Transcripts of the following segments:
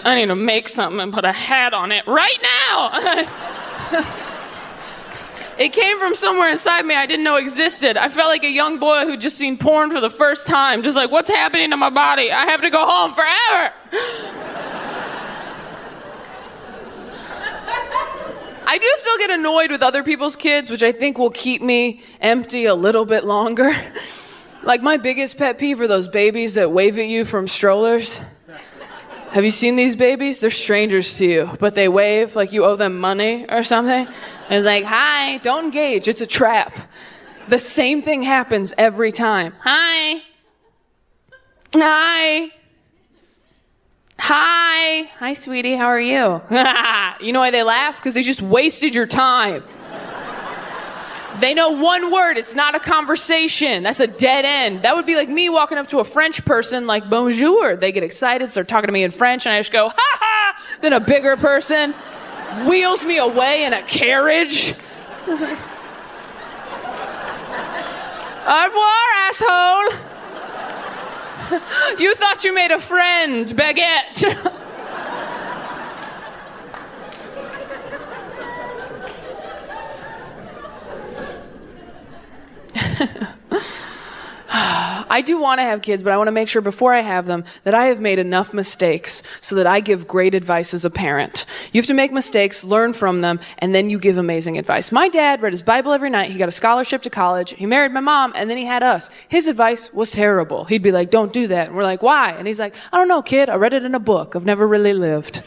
I need to make something and put a hat on it right now. It came from somewhere inside me I didn't know existed. I felt like a young boy who'd just seen porn for the first time. Just like, what's happening to my body? I have to go home forever. I do still get annoyed with other people's kids, which I think will keep me empty a little bit longer. Like, my biggest pet peeve are those babies that wave at you from strollers. Have you seen these babies? They're strangers to you, but they wave like you owe them money or something. And it's like, hi, don't engage, it's a trap. The same thing happens every time. Hi. Hi. Hi. Hi, sweetie, how are you? You know why they laugh? Because they just wasted your time. They know one word. It's not a conversation. That's a dead end. That would be like me walking up to a French person like, bonjour. They get excited, start talking to me in French, and I just go, ha ha. Then a bigger person wheels me away in a carriage. Au revoir, asshole. You thought you made a friend, baguette. I do want to have kids, but I want to make sure before I have them that I have made enough mistakes so that I give great advice as a parent. You have to make mistakes, learn from them, and then you give amazing advice. My dad read his Bible every night. He got a scholarship to college. He married my mom, and then he had us. His advice was terrible. He'd be like, don't do that. And we're like, why? And he's like, I don't know, kid. I read it in a book. I've never really lived.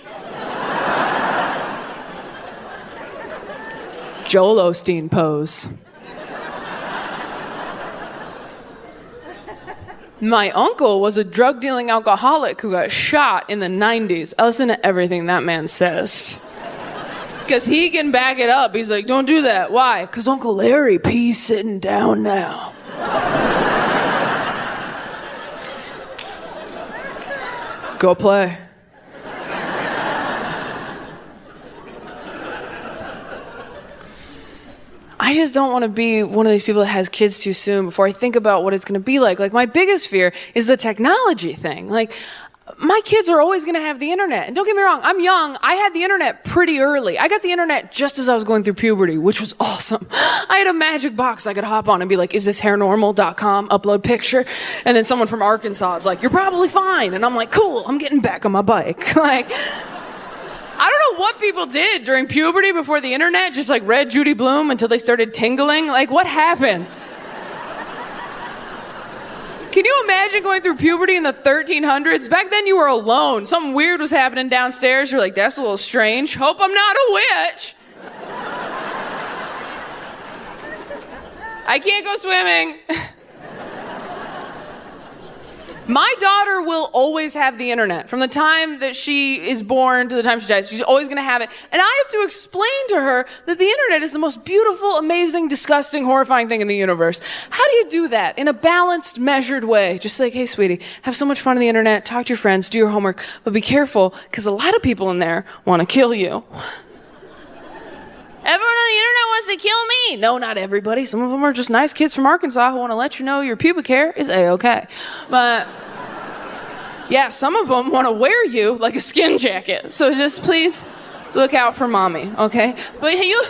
Joel Osteen pose. My uncle was a drug-dealing alcoholic who got shot in the 90s. I listen to everything that man says. Because he can back it up. He's like, don't do that. Why? Because Uncle Larry P's sitting down now. Go play. I just don't want to be one of these people that has kids too soon before I think about what it's going to be like. Like, my biggest fear is the technology thing. Like, my kids are always going to have the internet. And don't get me wrong, I'm young. I had the internet pretty early. I got the internet just as I was going through puberty, which was awesome. I had a magic box I could hop on and be like, is this hairnormal.com, upload picture? And then someone from Arkansas is like, you're probably fine. And I'm like, cool, I'm getting back on my bike. Like, I don't know what people did during puberty before the internet, just like read Judy Blume until they started tingling. Like, what happened? Can you imagine going through puberty in the 1300s? Back then you were alone. Something weird was happening downstairs. You're like, that's a little strange. Hope I'm not a witch. I can't go swimming. My daughter will always have the internet. From the time that she is born to the time she dies, she's always going to have it. And I have to explain to her that the internet is the most beautiful, amazing, disgusting, horrifying thing in the universe. How do you do that in a balanced, measured way? Just like, hey, sweetie, have so much fun on the internet, talk to your friends, do your homework, but be careful, because a lot of people in there want to kill you. Everyone on the internet wants to kill me. No, not everybody. Some of them are just nice kids from Arkansas who want to let you know your pubic hair is A-okay. But yeah, some of them want to wear you like a skin jacket. So just please look out for mommy, okay? But you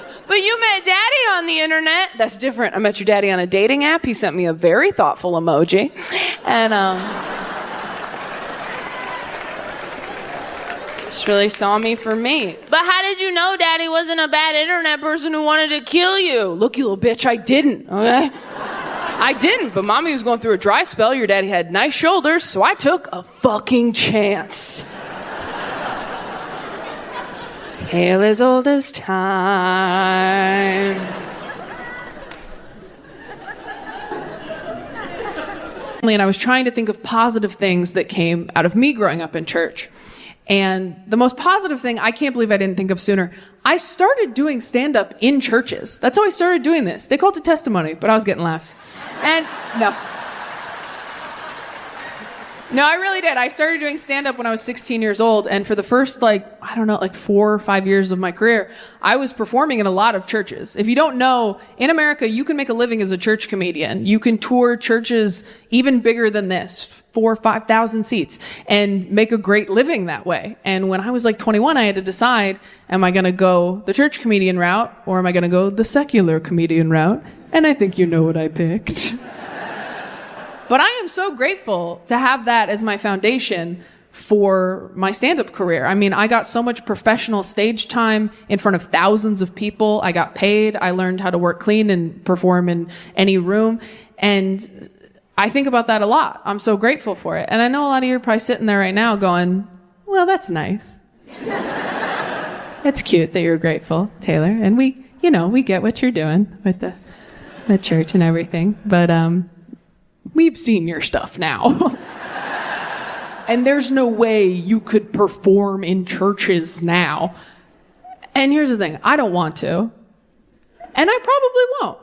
met daddy on the internet. That's different. I met your daddy on a dating app. He sent me a very thoughtful emoji. And just really saw me for me. But how did you know daddy wasn't a bad internet person who wanted to kill you? Look, you little bitch, I didn't, okay? I didn't, but mommy was going through a dry spell. Your daddy had nice shoulders, so I took a fucking chance. Tale as old as time. And I was trying to think of positive things that came out of me growing up in church. And the most positive thing, I can't believe I didn't think of sooner, I started doing stand-up in churches. That's how I started doing this. They called it testimony, but I was getting laughs. And no. No, I really did. I started doing stand-up when I was 16 years old, and for the first, 4 or 5 years of my career, I was performing in a lot of churches. If you don't know, in America, you can make a living as a church comedian. You can tour churches even bigger than this, 4,000 or 5,000 seats, and make a great living that way. And when I was 21, I had to decide, am I gonna go the church comedian route, or am I gonna go the secular comedian route? And I think you know what I picked. But I am so grateful to have that as my foundation for my stand-up career. I mean, I got so much professional stage time in front of thousands of people. I got paid. I learned how to work clean and perform in any room. And I think about that a lot. I'm so grateful for it. And I know a lot of you are probably sitting there right now going, well, that's nice. It's cute that you're grateful, Taylor. And we get what you're doing with the church and everything. But, we've seen your stuff now. And there's no way you could perform in churches now. And here's the thing, I don't want to. And I probably won't.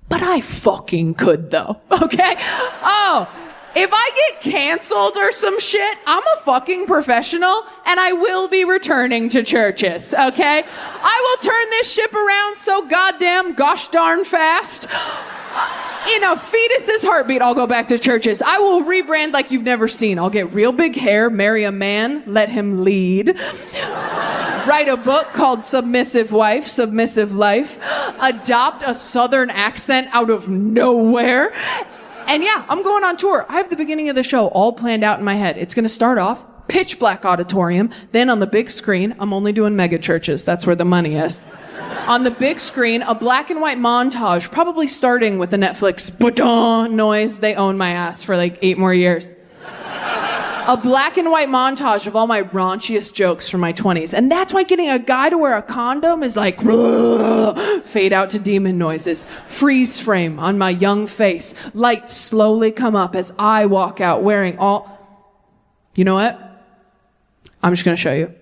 But I fucking could though, okay? Oh, if I get canceled or some shit, I'm a fucking professional and I will be returning to churches, okay? I will turn this ship around so goddamn gosh darn fast. In a fetus's heartbeat, I'll go back to churches. I will rebrand like you've never seen. I'll get real big hair, marry a man, let him lead. Write a book called Submissive Wife, Submissive Life. Adopt a southern accent out of nowhere. And yeah, I'm going on tour. I have the beginning of the show all planned out in my head. It's going to start off pitch black auditorium. Then on the big screen, I'm only doing mega churches. That's where the money is. On the big screen, a black and white montage, probably starting with the Netflix ba-dong noise. They own my ass for 8 more years. A black and white montage of all my raunchiest jokes from my 20s. And that's why getting a guy to wear a condom is fade out to demon noises. Freeze frame on my young face. Lights slowly come up as I walk out wearing all... You know what? I'm just going to show you.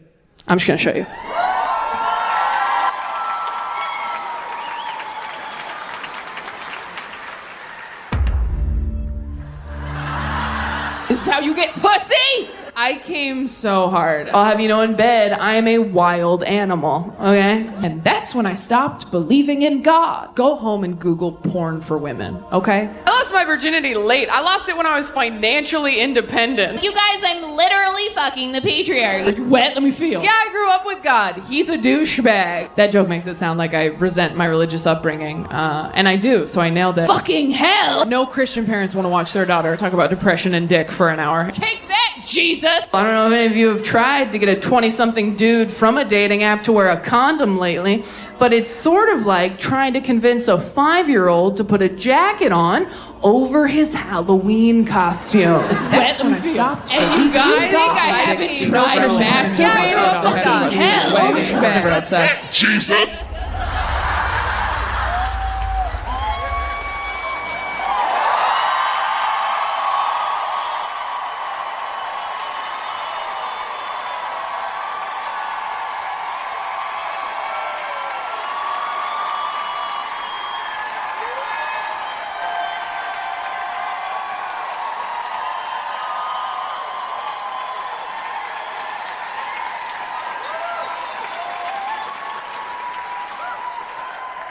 This is how you get pussy! I came so hard. I'll have you know, in bed, I am a wild animal, okay? And that's when I stopped believing in God. Go home and Google porn for women, okay? I lost my virginity late. I lost it when I was financially independent. You guys, I'm literally fucking the patriarch. Are you wet? Let me feel. Yeah, I grew up with God. He's a douchebag. That joke makes it sound like I resent my religious upbringing. And I do, so I nailed it. Fucking hell! No Christian parents want to watch their daughter talk about depression and dick for an hour. Take that, Jesus! I don't know if any of you have tried to get a 20-something dude from a dating app to wear a condom lately, but it's sort of like trying to convince a 5-year-old to put a jacket on over his Halloween costume. That's when I stopped. And you guys think I haven't tried to masturbate? Yeah, fucking hell! Jesus!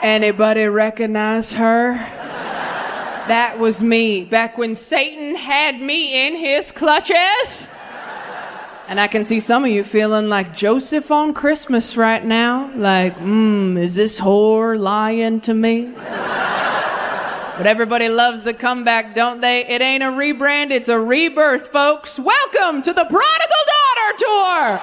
Anybody recognize her? That was me, back when Satan had me in his clutches. And I can see some of you feeling like Joseph on Christmas right now. Like, is this whore lying to me? But everybody loves a comeback, don't they? It ain't a rebrand, it's a rebirth, folks. Welcome to the Prodigal Daughter Tour!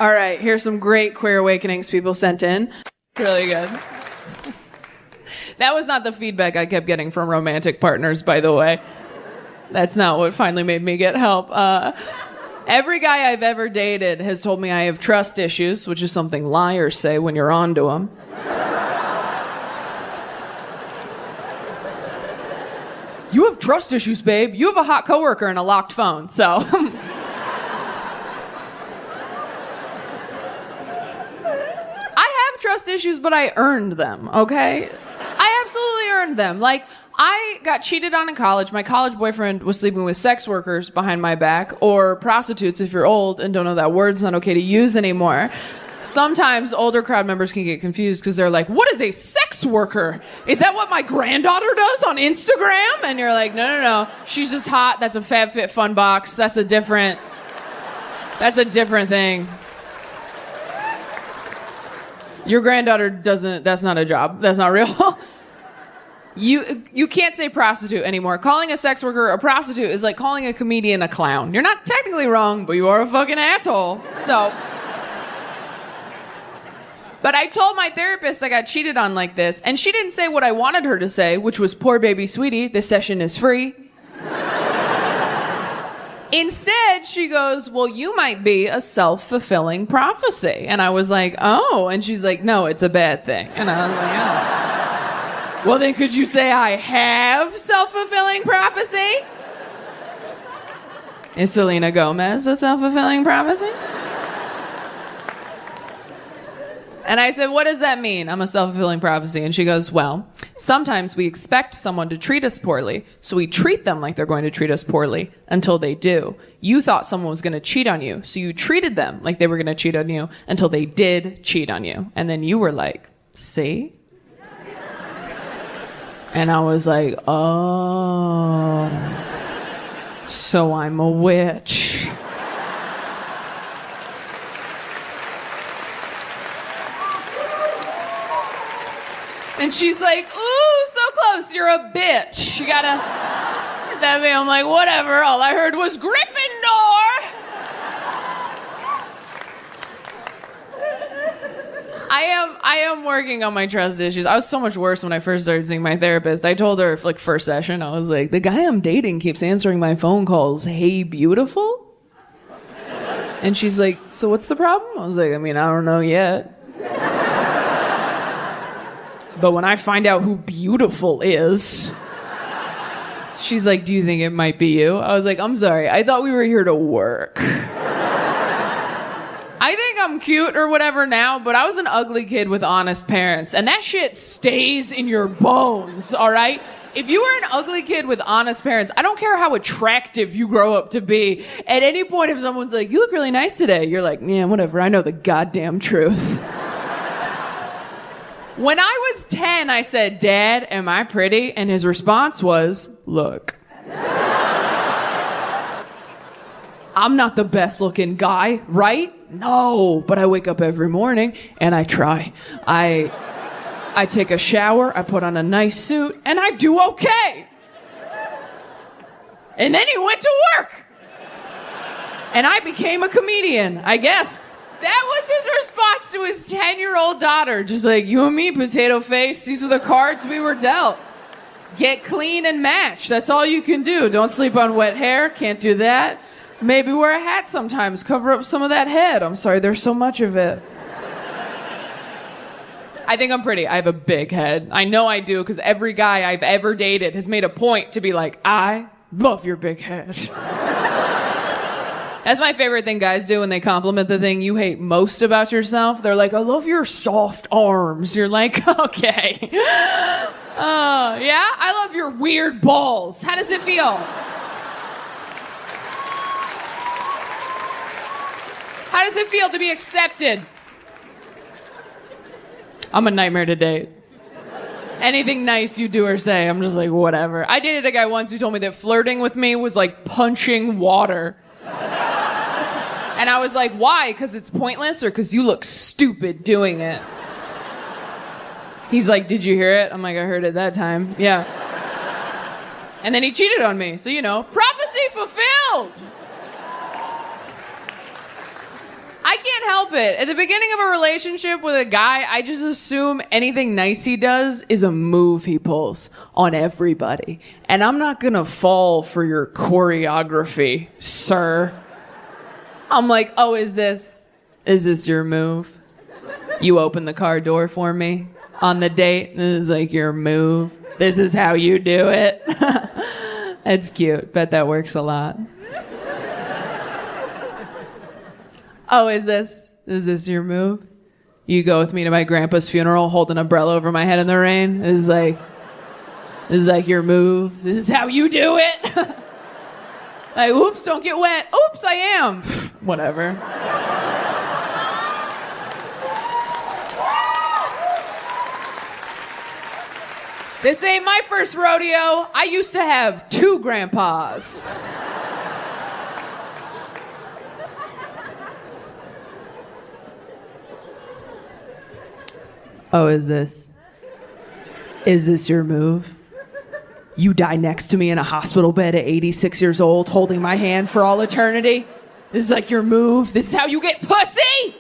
All right, here's some great Queer Awakenings people sent in. Really good. That was not the feedback I kept getting from romantic partners, by the way. That's not what finally made me get help. Every guy I've ever dated has told me I have trust issues, which is something liars say when you're onto them. trust issues, babe. You have a hot coworker and a locked phone, so. I have trust issues, but I earned them, okay? I absolutely earned them. Like, I got cheated on in college. My college boyfriend was sleeping with sex workers behind my back, or prostitutes if you're old and don't know that word's not okay to use anymore. Sometimes older crowd members can get confused because they're like, what is a sex worker? Is that what my granddaughter does on Instagram? And you're like, no. She's just hot. That's a FabFitFun box. That's a different thing. Your granddaughter that's not a job. That's not real. You can't say prostitute anymore. Calling a sex worker a prostitute is like calling a comedian a clown. You're not technically wrong, but you are a fucking asshole. So. But I told my therapist I got cheated on like this, and she didn't say what I wanted her to say, which was, poor baby sweetie, this session is free. Instead, she goes, well, you might be a self-fulfilling prophecy. And I was like, oh. And she's like, no, it's a bad thing. And I was like, oh. Well, then could you say I have self-fulfilling prophecy? Is Selena Gomez a self-fulfilling prophecy? And I said, what does that mean? I'm a self-fulfilling prophecy. And she goes, well, sometimes we expect someone to treat us poorly, so we treat them like they're going to treat us poorly until they do. You thought someone was going to cheat on you, so you treated them like they were going to cheat on you until they did cheat on you. And then you were like, see? And I was like, oh, so I'm a witch. And she's like, ooh, so close, you're a bitch. You gotta... That me, I'm like, whatever, all I heard was Gryffindor! I am working on my trust issues. I was so much worse when I first started seeing my therapist. I told her, like, first session, I was like, the guy I'm dating keeps answering my phone calls, hey, beautiful? And she's like, so what's the problem? I was like, I mean, I don't know yet. But when I find out who beautiful is, she's like, do you think it might be you? I was like, I'm sorry, I thought we were here to work. I think I'm cute or whatever now, but I was an ugly kid with honest parents, and that shit stays in your bones, all right? If you were an ugly kid with honest parents, I don't care how attractive you grow up to be. At any point, if someone's like, you look really nice today, you're like, yeah, whatever, I know the goddamn truth. When I was 10, I said, Dad, am I pretty? And his response was, look. I'm not the best looking guy, right? No, but I wake up every morning and I try. I take a shower, I put on a nice suit, and I do okay. And then he went to work. And I became a comedian, I guess. That was his response to his 10-year-old daughter. Just like, you and me, potato face, these are the cards we were dealt. Get clean and match. That's all you can do. Don't sleep on wet hair. Can't do that. Maybe wear a hat sometimes. Cover up some of that head. I'm sorry, there's so much of it. I think I'm pretty. I have a big head. I know I do, because every guy I've ever dated has made a point to be like, I love your big head. That's my favorite thing guys do when they compliment the thing you hate most about yourself. They're like, I love your soft arms. You're like, okay. Yeah? I love your weird balls. How does it feel? How does it feel to be accepted? I'm a nightmare to date. Anything nice you do or say, I'm just like, whatever. I dated a guy once who told me that flirting with me was like punching water. And I was like, why? Because it's pointless or because you look stupid doing it? He's like, did you hear it? I'm like, I heard it that time. Yeah. And then he cheated on me. So, prophecy fulfilled. I can't help it. At the beginning of a relationship with a guy, I just assume anything nice he does is a move he pulls on everybody. And I'm not gonna fall for your choreography, sir. I'm like, oh, is this your move? You open the car door for me on the date? This is like your move. This is how you do it. It's cute. Bet that works a lot. Oh, is this your move? You go with me to my grandpa's funeral, hold an umbrella over my head in the rain? This is like your move. This is how you do it. Like, oops, don't get wet. Oops, I am. Whatever. This ain't my first rodeo. I used to have 2 grandpas. Oh, is this your move? You die next to me in a hospital bed at 86 years old, holding my hand for all eternity? This is like your move? This is how you get pussy?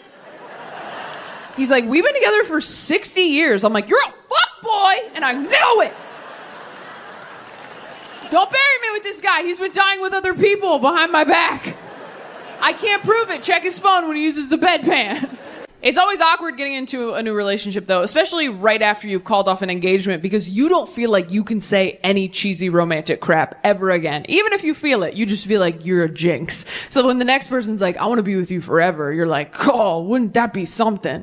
He's like, we've been together for 60 years. I'm like, you're a fuckboy, and I know it. Don't bury me with this guy. He's been dying with other people behind my back. I can't prove it. Check his phone when he uses the bedpan. It's always awkward getting into a new relationship, though, especially right after you've called off an engagement, because you don't feel like you can say any cheesy romantic crap ever again. Even if you feel it, you just feel like you're a jinx. So when the next person's like, I want to be with you forever, you're like, oh, wouldn't that be something?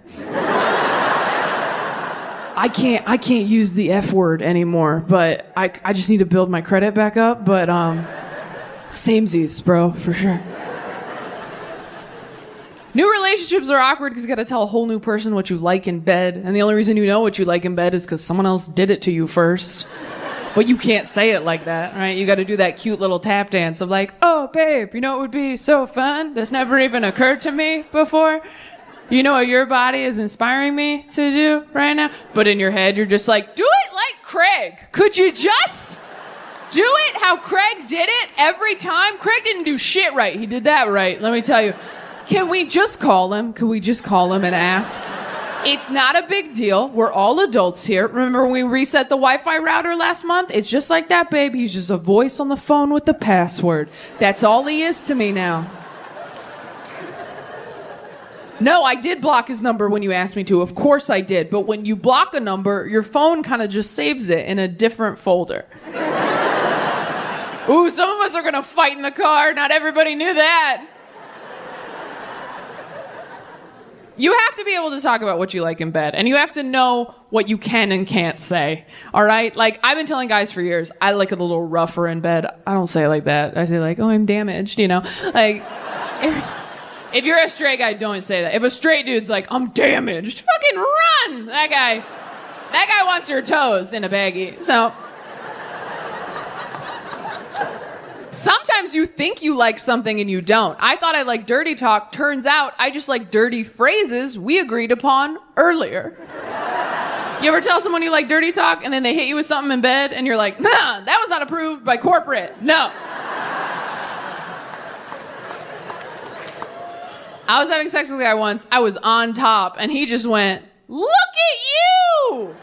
I can't use the F word anymore, but I just need to build my credit back up. But samesies, bro, for sure. New relationships are awkward because you got to tell a whole new person what you like in bed. And the only reason you know what you like in bed is because someone else did it to you first. But you can't say it like that, right? You got to do that cute little tap dance of like, oh, babe, you know what would be so fun? That's never even occurred to me before. You know what your body is inspiring me to do right now? But in your head, you're just like, do it like Craig. Could you just do it how Craig did it every time? Craig didn't do shit right. He did that right, let me tell you. Can we just call him? Can we just call him and ask? It's not a big deal. We're all adults here. Remember when we reset the Wi-Fi router last month? It's just like that, babe. He's just a voice on the phone with the password. That's all he is to me now. No, I did block his number when you asked me to. Of course I did. But when you block a number, your phone kind of just saves it in a different folder. Ooh, some of us are going to fight in the car. Not everybody knew that. You have to be able to talk about what you like in bed, and you have to know what you can and can't say, all right? Like, I've been telling guys for years, I like it a little rougher in bed. I don't say it like that. I say like, oh, I'm damaged, you know? Like, if you're a straight guy, don't say that. If a straight dude's like, I'm damaged, fucking run! That guy wants your toes in a baggie, so... Sometimes you think you like something and you don't. I thought I liked dirty talk. Turns out I just like dirty phrases we agreed upon earlier. You ever tell someone you like dirty talk and then they hit you with something in bed and you're like, nah, that was not approved by corporate. No. I was having sex with a guy once. I was on top and he just went, look at you!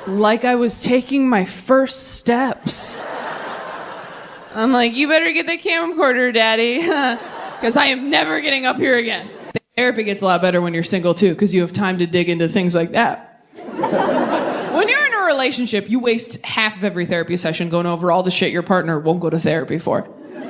Like I was taking my first steps. I'm like, you better get the camcorder, daddy, because I am never getting up here again. Therapy gets a lot better when you're single, too, because you have time to dig into things like that. When you're in a relationship, you waste half of every therapy session going over all the shit your partner won't go to therapy for.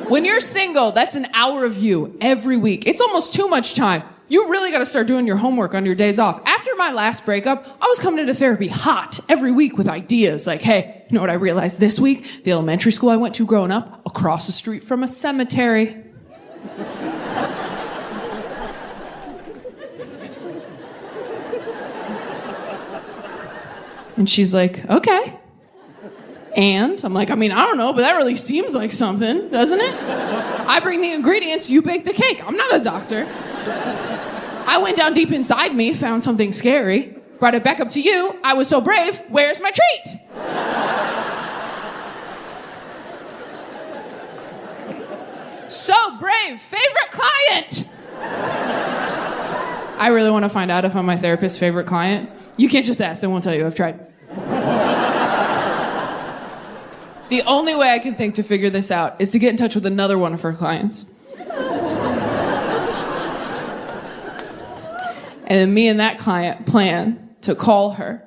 When you're single, that's an hour of you every week. It's almost too much time. You really got to start doing your homework on your days off. After my last breakup, I was coming into therapy hot every week with ideas like, hey, you know what I realized this week? The elementary school I went to growing up, across the street from a cemetery. And she's like, okay. And I'm like, I don't know, but that really seems like something, doesn't it? I bring the ingredients, you bake the cake. I'm not a doctor. I went down deep inside me, found something scary, brought it back up to you. I was so brave. Where's my treat? So brave. Favorite client. I really want to find out if I'm my therapist's favorite client. You can't just ask, they won't tell you. I've tried. The only way I can think to figure this out is to get in touch with another one of her clients. And then me and that client plan to call her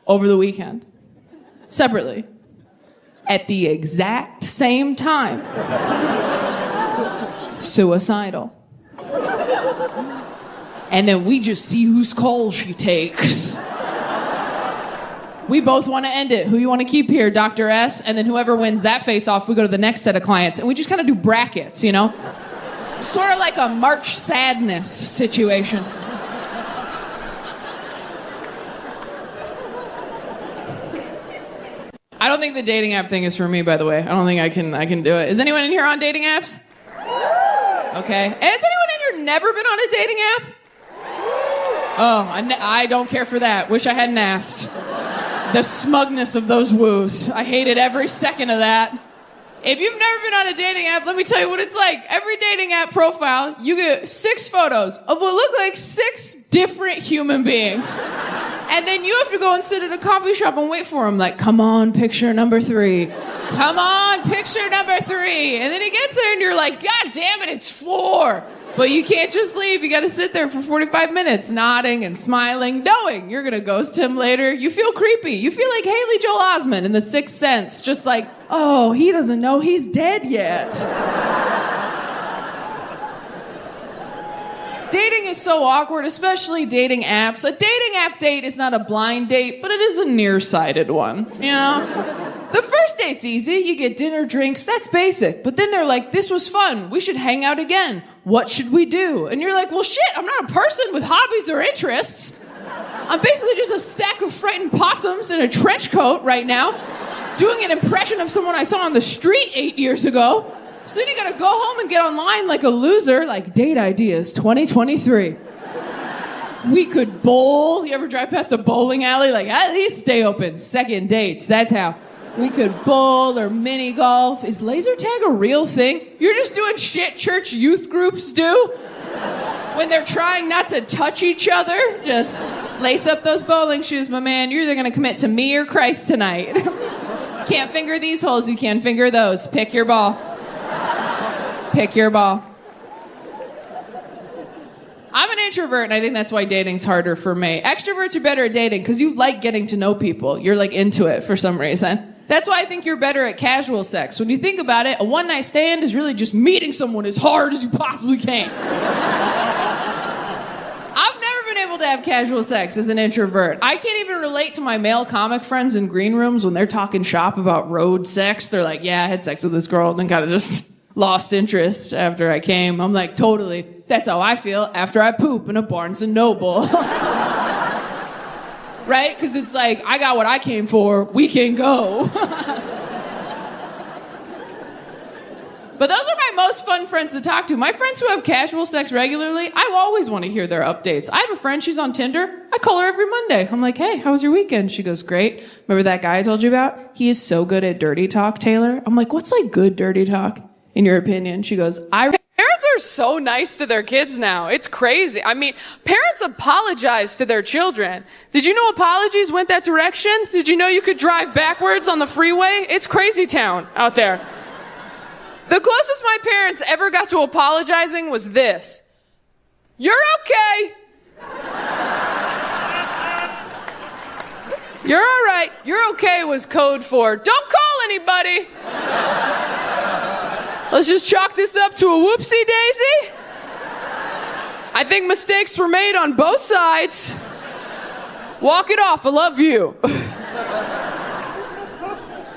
over the weekend, separately, at the exact same time. Suicidal. And then we just see whose call she takes. We both want to end it. Who you want to keep here, Dr. S? And then whoever wins that face-off, we go to the next set of clients. And we just kind of do brackets, you know? Sort of like a March Sadness situation. I don't think the dating app thing is for me, by the way. I don't think I can do it. Is anyone in here on dating apps? Okay. Has anyone in here never been on a dating app? Oh, I don't care for that. Wish I hadn't asked. The smugness of those woos. I hated every second of that. If you've never been on a dating app, let me tell you what it's like. Every dating app profile, you get 6 photos of what look like 6 different human beings. And then you have to go and sit at a coffee shop and wait for them. Like, come on, picture number 3. Come on, picture number 3. And then he gets there and you're like, God damn it, it's 4. But you can't just leave. You got to sit there for 45 minutes, nodding and smiling, knowing you're going to ghost him later. You feel creepy. You feel like Haley Joel Osment in The Sixth Sense. Just like, oh, he doesn't know he's dead yet. Dating is so awkward, especially dating apps. A dating app date is not a blind date, but it is a nearsighted one, you know? The first date's easy. You get dinner, drinks, that's basic. But then they're like, this was fun. We should hang out again. What should we do? And you're like, well, shit, I'm not a person with hobbies or interests. I'm basically just a stack of frightened possums in a trench coat right now, doing an impression of someone I saw on the street 8 years ago. So then you gotta go home and get online like a loser, like Date Ideas 2023. We could bowl. You ever drive past a bowling alley? Like, at least stay open. Second dates, that's how. We could bowl or mini golf. Is laser tag a real thing? You're just doing shit church youth groups do when they're trying not to touch each other. Just lace up those bowling shoes, my man. You're either gonna commit to me or Christ tonight. Can't finger these holes, you can finger those. Pick your ball. Pick your ball. I'm an introvert, and I think that's why dating's harder for me. Extroverts are better at dating because you like getting to know people. You're like into it for some reason. That's why I think you're better at casual sex. When you think about it, a one-night stand is really just meeting someone as hard as you possibly can. I've never been able to have casual sex as an introvert. I can't even relate to my male comic friends in green rooms when they're talking shop about road sex. They're like, yeah, I had sex with this girl and then kind of just lost interest after I came. I'm like, totally. That's how I feel after I poop in a Barnes & Noble. Right? Because it's like, I got what I came for. We can go. But those are my most fun friends to talk to. My friends who have casual sex regularly, I always want to hear their updates. I have a friend, she's on Tinder. I call her every Monday. I'm like, hey, how was your weekend? She goes, great. Remember that guy I told you about? He is so good at dirty talk, Taylor. I'm like, what's like good dirty talk, in your opinion? She goes, Parents are so nice to their kids now. It's crazy. I mean, parents apologize to their children. Did you know apologies went that direction? Did you know you could drive backwards on the freeway? It's crazy town out there. The closest my parents ever got to apologizing was this. You're okay. You're all right. You're okay was code for don't call anybody. Let's just chalk this up to a whoopsie daisy. I think mistakes were made on both sides. Walk it off, I love you.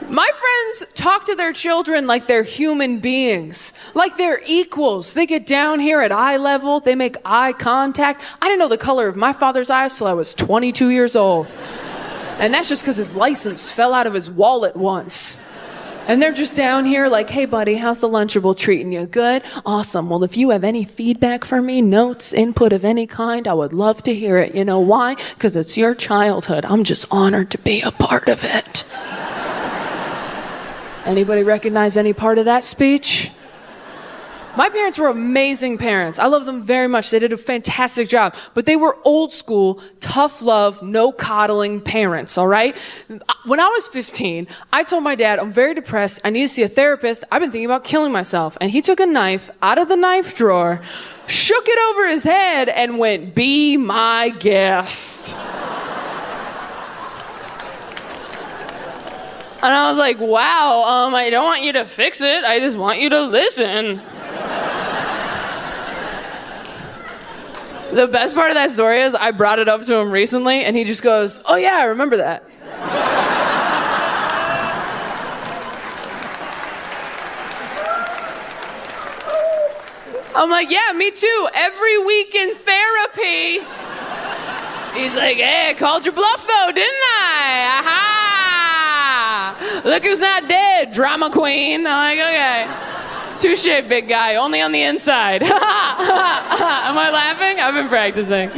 My friends talk to their children like they're human beings, like they're equals. They get down here at eye level, they make eye contact. I didn't know the color of my father's eyes till I was 22 years old. And that's just because his license fell out of his wallet once. And they're just down here like, hey, buddy, how's the Lunchable treating you? Good? Awesome. Well, if you have any feedback for me, notes, input of any kind, I would love to hear it. You know why? Because it's your childhood. I'm just honored to be a part of it. Anybody recognize any part of that speech? My parents were amazing parents. I love them very much. They did a fantastic job. But they were old school, tough love, no coddling parents, all right? When I was 15, I told my dad, I'm very depressed. I need to see a therapist. I've been thinking about killing myself. And he took a knife out of the knife drawer, shook it over his head, and went, be my guest. And I was like, wow, I don't want you to fix it. I just want you to listen. The best part of that story is I brought it up to him recently, and he just goes, oh yeah, I remember that. I'm like, yeah, me too. Every week in therapy. He's like, hey, I called your bluff though, didn't I? Aha! Look who's not dead, drama queen. I'm like, okay. Touche, big guy, only on the inside. Am I laughing? I've been practicing.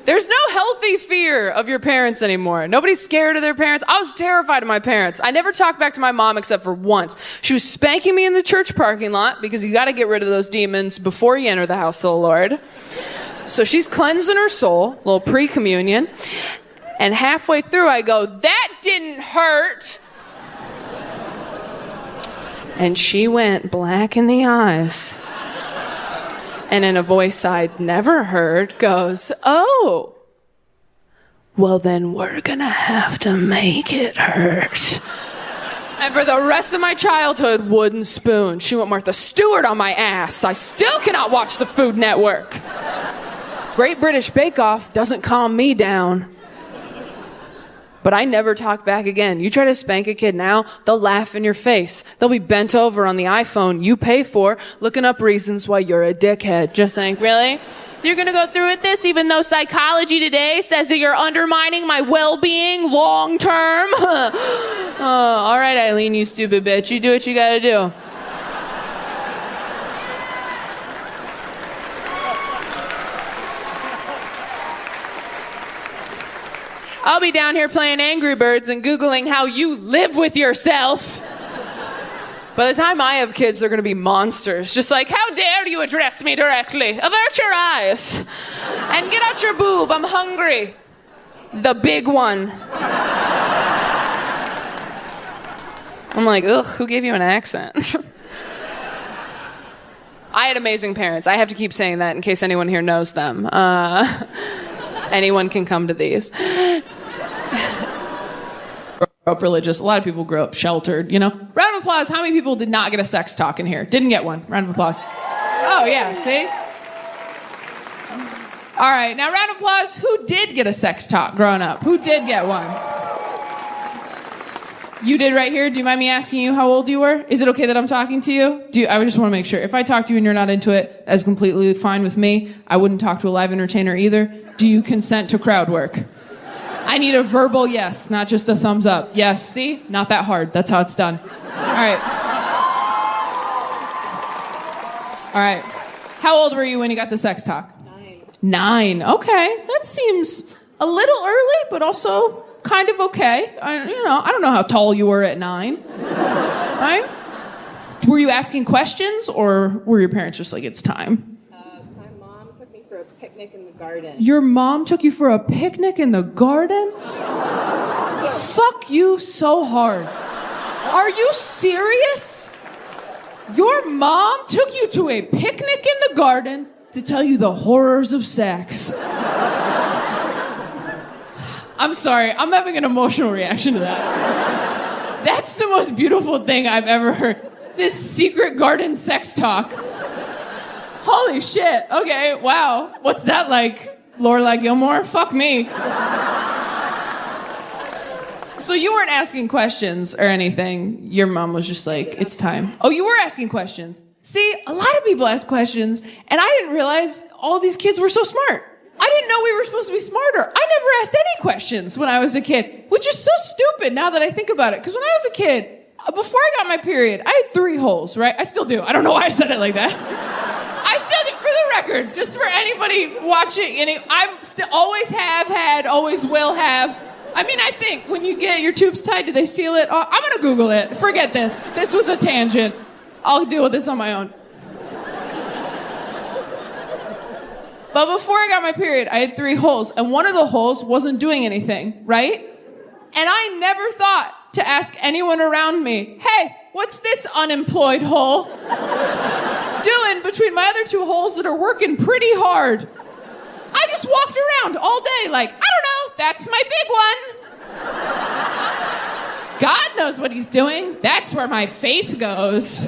There's no healthy fear of your parents anymore. Nobody's scared of their parents. I was terrified of my parents. I never talked back to my mom except for once. She was spanking me in the church parking lot because you got to get rid of those demons before you enter the house of the Lord. So she's cleansing her soul, a little pre-communion. And halfway through, I go, that didn't hurt. And she went black in the eyes. And in a voice I'd never heard, goes, oh, well then we're gonna have to make it hurt. And for the rest of my childhood, wooden spoon. She went Martha Stewart on my ass. I still cannot watch the Food Network. Great British Bake Off doesn't calm me down. But I never talk back again. You try to spank a kid now, they'll laugh in your face. They'll be bent over on the iPhone you pay for, looking up reasons why you're a dickhead. Just think, really? You're gonna go through with this even though psychology today says that you're undermining my well-being long term? All right, Eileen, you stupid bitch. You do what you gotta do. I'll be down here playing Angry Birds and Googling how you live with yourself. By the time I have kids, they're going to be monsters. Just like, how dare you address me directly? Avert your eyes. And get out your boob. I'm hungry. The big one. I'm like, ugh, who gave you an accent? I had amazing parents. I have to keep saying that in case anyone here knows them. Anyone can come to these. Grow up religious. A lot of people grow up sheltered, you know? Round of applause. How many people did not get a sex talk in here? Didn't get one. Round of applause. Oh, yeah, see? All right, now round of applause. Who did get a sex talk growing up? Who did get one? You did right here. Do you mind me asking you how old you were? Is it okay that I'm talking to you? I just want to make sure. If I talk to you and you're not into it, that's completely fine with me. I wouldn't talk to a live entertainer either. Do you consent to crowd work? I need a verbal yes, not just a thumbs up. Yes, see? Not that hard. That's how it's done. All right. All right. How old were you when you got the sex talk? 9. Okay. That seems a little early, but also kind of okay. I don't know how tall you were at 9. Right? Were you asking questions, or were your parents just like, it's time? My mom took me for a picnic in the garden. Your mom took you for a picnic in the garden? Fuck you so hard. Are you serious? Your mom took you to a picnic in the garden to tell you the horrors of sex. I'm sorry, I'm having an emotional reaction to that. That's the most beautiful thing I've ever heard. This secret garden sex talk. Holy shit, okay, wow. What's that like, Lorelai Gilmore? Fuck me. So you weren't asking questions or anything. Your mom was just like, it's time. Oh, you were asking questions. See, a lot of people ask questions, and I didn't realize all these kids were so smart. I didn't know we were supposed to be smarter. I never asked any questions when I was a kid, which is so stupid now that I think about it. Because when I was a kid, before I got my period, I had 3 holes, right? I still do. I don't know why I said it like that. I still do, for the record, just for anybody watching. And I always have had, always will have I mean, I think when you get your tubes tied, do they seal it? Oh, I'm gonna Google it. Forget this. This was a tangent. I'll deal with this on my own. But before I got my period, I had 3 holes, and one of the holes wasn't doing anything, right? And I never thought to ask anyone around me, hey, what's this unemployed hole doing between my other 2 holes that are working pretty hard? I just walked around all day like, I don't know, that's my big one. God knows what he's doing. That's where my faith goes.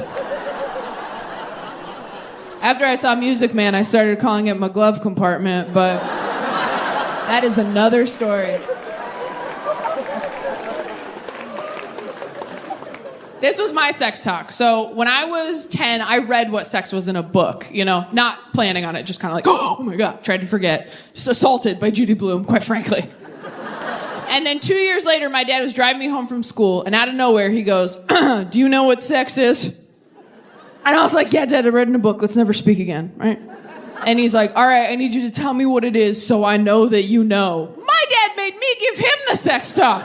After I saw Music Man, I started calling it my glove compartment, but that is another story. This was my sex talk. So when I was 10, I read what sex was in a book, you know, not planning on it, just kind of like, oh my God, tried to forget. Just Assaulted by Judy Blume, quite frankly. And then 2 years later, my dad was driving me home from school, and out of nowhere, he goes, do you know what sex is? And I was like, yeah, Dad, I read in a book. Let's never speak again, right? And he's like, all right, I need you to tell me what it is so I know that you know. My dad made me give him the sex talk.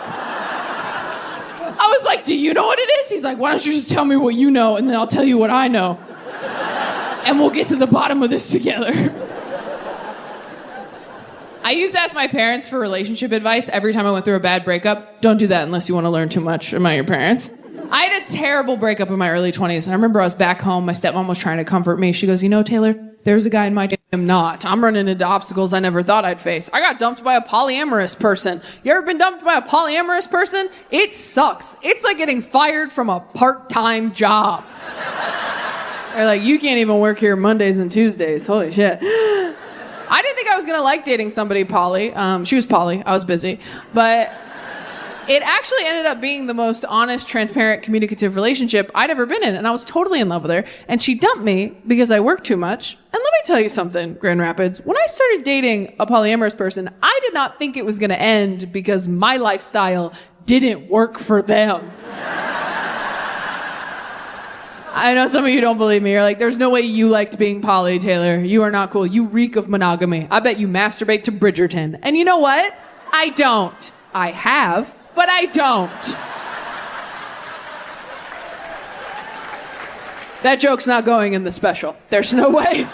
I was like, do you know what it is? He's like, why don't you just tell me what you know, and then I'll tell you what I know. And we'll get to the bottom of this together. I used to ask my parents for relationship advice every time I went through a bad breakup. Don't do that unless you want to learn too much about your parents. I had a terrible breakup in my early 20s, and I remember I was back home. My stepmom was trying to comfort me. She goes, you know, Taylor, there's a guy in my I'm not. I'm running into obstacles I never thought I'd face. I got dumped by a polyamorous person. You ever been dumped by a polyamorous person? It sucks. It's like getting fired from a part-time job. They're like, you can't even work here Mondays and Tuesdays. Holy shit. I didn't think I was going to like dating somebody poly. She was poly. I was busy. But it actually ended up being the most honest, transparent, communicative relationship I'd ever been in, and I was totally in love with her. And she dumped me because I worked too much. And let me tell you something, Grand Rapids. When I started dating a polyamorous person, I did not think it was going to end because my lifestyle didn't work for them. I know some of you don't believe me. You're like, there's no way you liked being poly, Taylor. You are not cool. You reek of monogamy. I bet you masturbate to Bridgerton. And you know what? I don't. I have. But I don't. That joke's not going in the special. There's no way.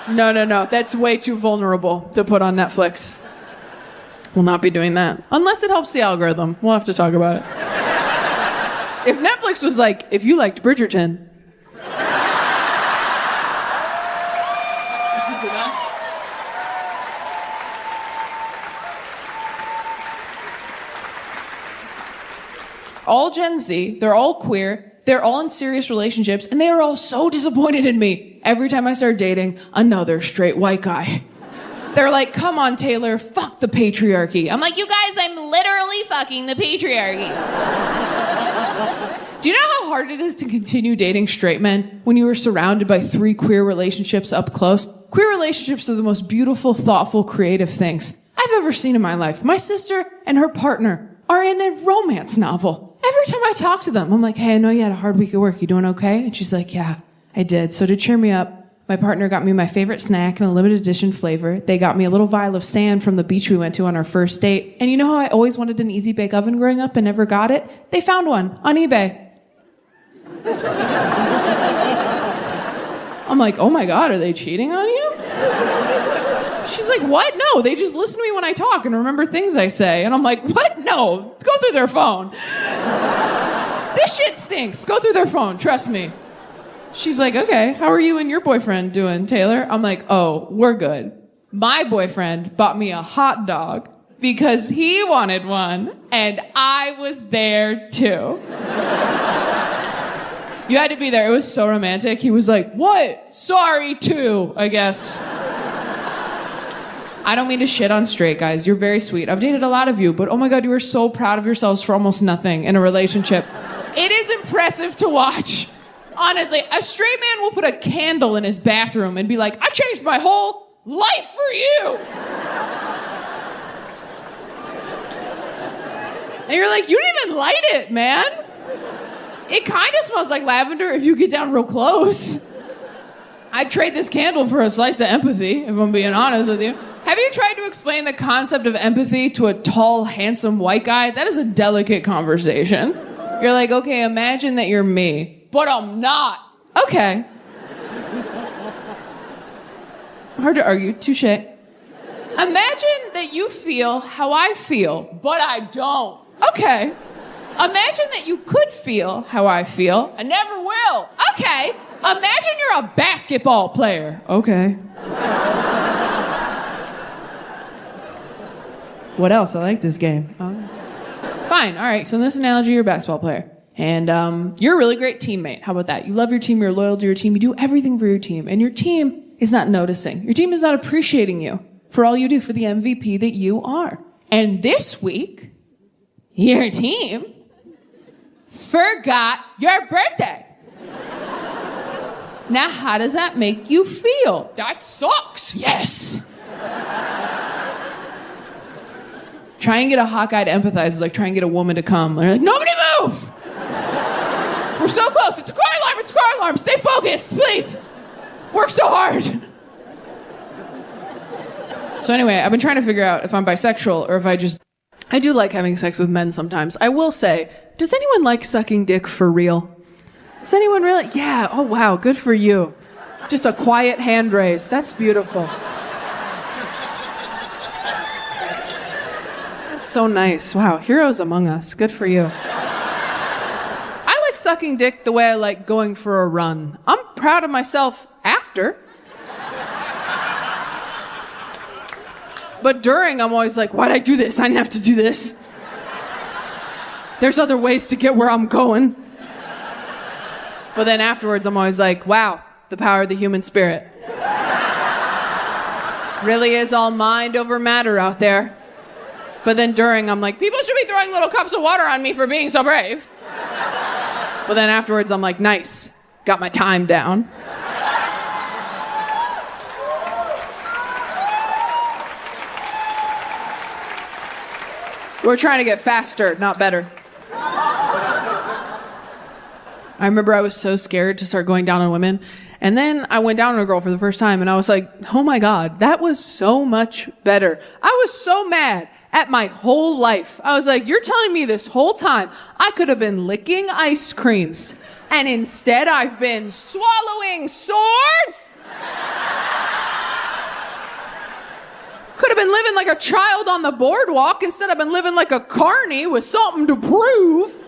No. That's way too vulnerable to put on Netflix. We'll not be doing that. Unless it helps the algorithm. We'll have to talk about it. If Netflix was like, if you liked Bridgerton. All Gen Z, they're all queer, they're all in serious relationships, and they are all so disappointed in me every time I start dating another straight white guy. They're like, come on, Taylor, fuck the patriarchy. I'm like, you guys, I'm literally fucking the patriarchy. Do you know how hard it is to continue dating straight men when you are surrounded by 3 queer relationships up close? Queer relationships are the most beautiful, thoughtful, creative things I've ever seen in my life. My sister and her partner are in a romance novel. Every time I talk to them, I'm like, hey, I know you had a hard week at work. You doing okay? And she's like, yeah, I did. So to cheer me up, my partner got me my favorite snack in a limited edition flavor. They got me a little vial of sand from the beach we went to on our first date. And you know how I always wanted an easy bake oven growing up and never got it? They found one on eBay. I'm like, oh my God, are they cheating on you? She's like, what? No, they just listen to me when I talk and remember things I say. And I'm like, what? No, go through their phone. This shit stinks. Go through their phone, trust me. She's like, okay, how are you and your boyfriend doing, Taylor? I'm like, oh, we're good. My boyfriend bought me a hot dog because he wanted one, and I was there too. You had to be there. It was so romantic. He was like, what? Sorry, too, I guess. I don't mean to shit on straight guys. You're very sweet. I've dated a lot of you, but oh my God, you are so proud of yourselves for almost nothing in a relationship. It is impressive to watch. Honestly, a straight man will put a candle in his bathroom and be like, I changed my whole life for you. And you're like, you didn't even light it, man. It kind of smells like lavender if you get down real close. I'd trade this candle for a slice of empathy, if I'm being honest with you. Have you tried to explain the concept of empathy to a tall, handsome white guy? That is a delicate conversation. You're like, okay, imagine that you're me. But I'm not. Okay. Hard to argue. Touche. Imagine that you feel how I feel, but I don't. Okay. Imagine that you could feel how I feel. I never will. Okay. Imagine you're a basketball player. Okay. What else? I like this game. Fine. All right. So in this analogy, you're a basketball player. And you're a really great teammate. How about that? You love your team. You're loyal to your team. You do everything for your team. And your team is not noticing. Your team is not appreciating you for all you do, for the MVP that you are. And this week, your team forgot your birthday. Now, how does that make you feel? That sucks. Yes. Try and get a hot guy to empathize is like trying to get a woman to come. They're like, nobody move! We're so close. It's a car alarm. It's a car alarm. Stay focused, please. Work so hard. So anyway, I've been trying to figure out if I'm bisexual or if I do like having sex with men sometimes. I will say, does anyone like sucking dick for real? Does anyone really? Yeah. Oh, wow. Good for you. Just a quiet hand raise. That's beautiful. That's so nice. Wow. Heroes among us. Good for you. I like sucking dick the way I like going for a run. I'm proud of myself after. But during, I'm always like, why'd I do this? I didn't have to do this. There's other ways to get where I'm going. But then afterwards, I'm always like, wow, the power of the human spirit. Really is all mind over matter out there. But then during, I'm like, people should be throwing little cups of water on me for being so brave. But then afterwards, I'm like, nice, got my time down. We're trying to get faster, not better. I remember I was so scared to start going down on women. And then I went down on a girl for the first time and I was like, oh my God, that was so much better. I was so mad at my whole life. I was like, you're telling me this whole time I could have been licking ice creams. And instead I've been swallowing swords? Could have been living like a child on the boardwalk. Instead I've been living like a carny with something to prove.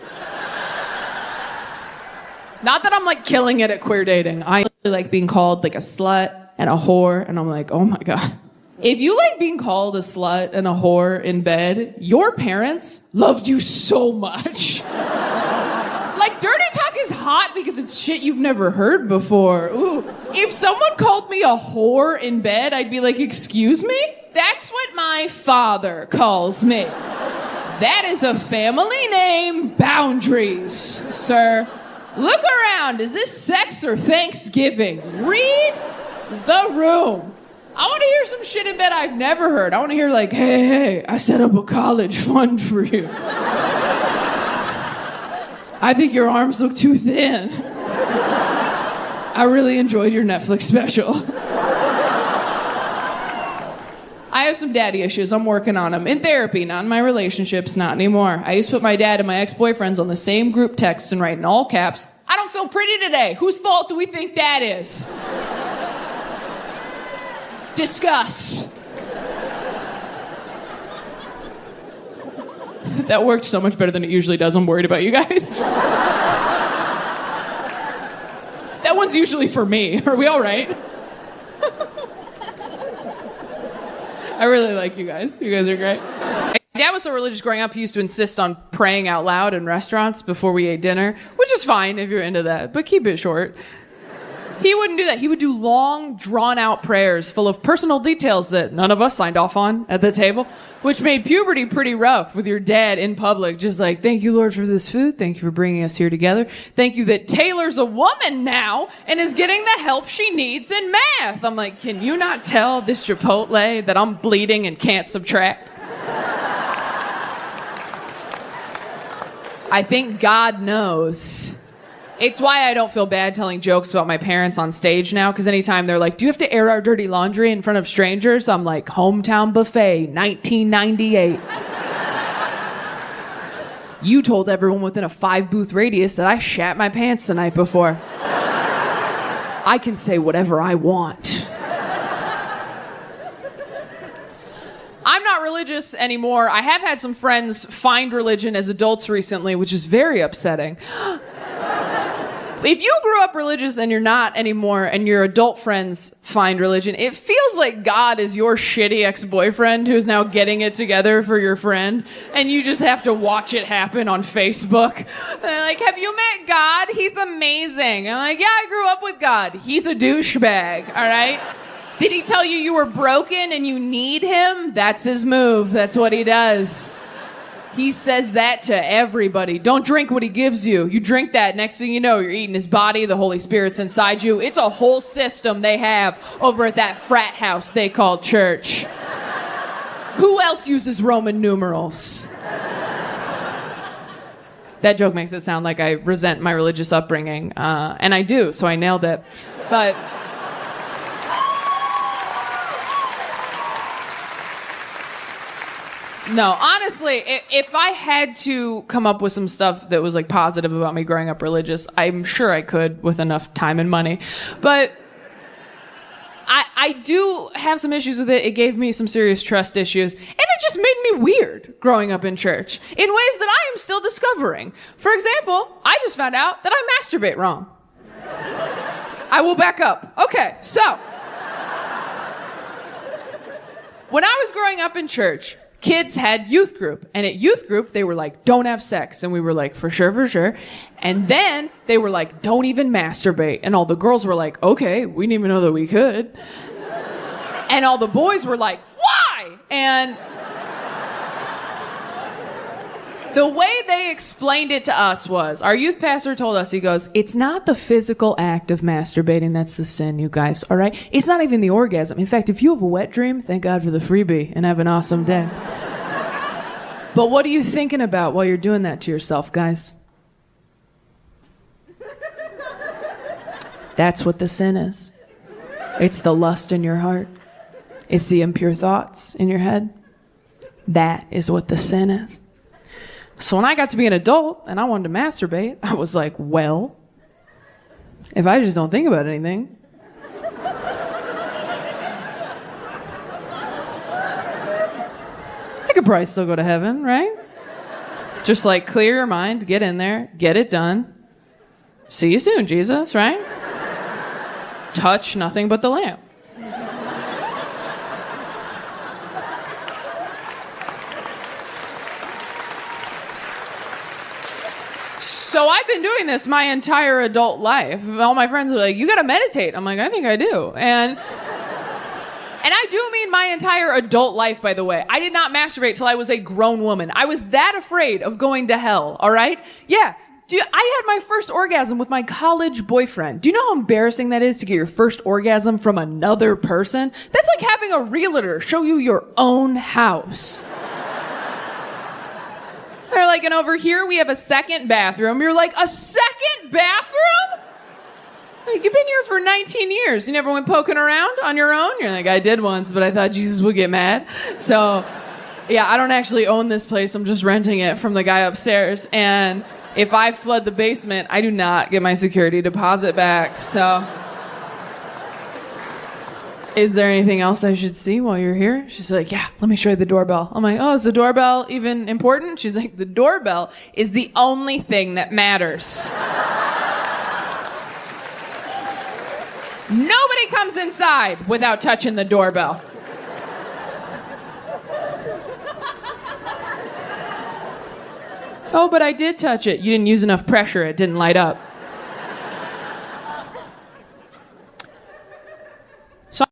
Not that I'm like killing it at queer dating. I really like being called like a slut and a whore. And I'm like, oh my God. If you like being called a slut and a whore in bed, your parents loved you so much. Like, dirty talk is hot because it's shit you've never heard before. Ooh. If someone called me a whore in bed, I'd be like, excuse me? That's what my father calls me. That is a family name. Boundaries, sir. Look around. Is this sex or Thanksgiving? Read the room. I want to hear some shit in bed I've never heard. I want to hear like, hey, I set up a college fund for you. I think your arms look too thin. I really enjoyed your Netflix special. I have some daddy issues. I'm working on them. In therapy, not in my relationships, not anymore. I used to put my dad and my ex-boyfriends on the same group text and write in all caps, I don't feel pretty today. Whose fault do we think that is? Discuss. That worked so much better than it usually does. I'm worried about you guys. That one's usually for me. Are we all right? I really like you guys. You guys are great. My dad was so religious growing up, he used to insist on praying out loud in restaurants before we ate dinner, which is fine if you're into that, but keep it short. He wouldn't do that. He would do long, drawn-out prayers full of personal details that none of us signed off on at the table, which made puberty pretty rough with your dad in public, just like, thank you, Lord, for this food. Thank you for bringing us here together. Thank you that Taylor's a woman now and is getting the help she needs in math. I'm like, can you not tell this Chipotle that I'm bleeding and can't subtract? I think God knows It's why I don't feel bad telling jokes about my parents on stage now, because anytime they're like, do you have to air our dirty laundry in front of strangers? I'm like, hometown buffet, 1998. You told everyone within a 5-booth radius that I shat my pants the night before. I can say whatever I want. I'm not religious anymore. I have had some friends find religion as adults recently, which is very upsetting. If you grew up religious and you're not anymore, and your adult friends find religion, it feels like God is your shitty ex-boyfriend who's now getting it together for your friend, and you just have to watch it happen on Facebook. They're like, have you met God? He's amazing. I'm like, yeah, I grew up with God. He's a douchebag, all right? Did he tell you were broken and you need him? That's his move. That's what he does. He says that to everybody. Don't drink what he gives you. You drink that, next thing you know, you're eating his body, the Holy Spirit's inside you. It's a whole system they have over at that frat house they call church. Who else uses Roman numerals? That joke makes it sound like I resent my religious upbringing, and I do, so I nailed it. But... no, honestly, if I had to come up with some stuff that was like positive about me growing up religious, I'm sure I could with enough time and money. But I do have some issues with it. It gave me some serious trust issues. And it just made me weird growing up in church in ways that I am still discovering. For example, I just found out that I masturbate wrong. I will back up. Okay, so when I was growing up in church, kids had youth group, and at youth group they were like, don't have sex, and we were like, for sure. And then they were like, don't even masturbate, and all the girls were like, okay, we didn't even know that we could. And all the boys were like, why? And the way they explained it to us was, our youth pastor told us, he goes, it's not the physical act of masturbating that's the sin, you guys, all right? It's not even the orgasm. In fact, if you have a wet dream, thank God for the freebie and have an awesome day. But what are you thinking about while you're doing that to yourself, guys? That's what the sin is. It's the lust in your heart. It's the impure thoughts in your head. That is what the sin is. So when I got to be an adult and I wanted to masturbate, I was like, well, if I just don't think about anything, I could probably still go to heaven, right? Just like clear your mind, get in there, get it done. See you soon, Jesus, right? Touch nothing but the lamp. So I've been doing this my entire adult life. All my friends are like, you gotta meditate. I'm like, I think I do. And I do mean my entire adult life, by the way. I did not masturbate till I was a grown woman. I was that afraid of going to hell, all right? Yeah. I had my first orgasm with my college boyfriend. Do you know how embarrassing that is to get your first orgasm from another person? That's like having a realtor show you your own house. They're like, and over here we have a second bathroom. You're like, a second bathroom? Like, you've been here for 19 years. You never went poking around on your own? You're like, I did once, but I thought Jesus would get mad. So, yeah, I don't actually own this place. I'm just renting it from the guy upstairs. And if I flood the basement, I do not get my security deposit back. So, is there anything else I should see while you're here? She's like, yeah, let me show you the doorbell. I'm like, oh, is the doorbell even important? She's like, the doorbell is the only thing that matters. Nobody comes inside without touching the doorbell. Oh, but I did touch it. You didn't use enough pressure. It didn't light up.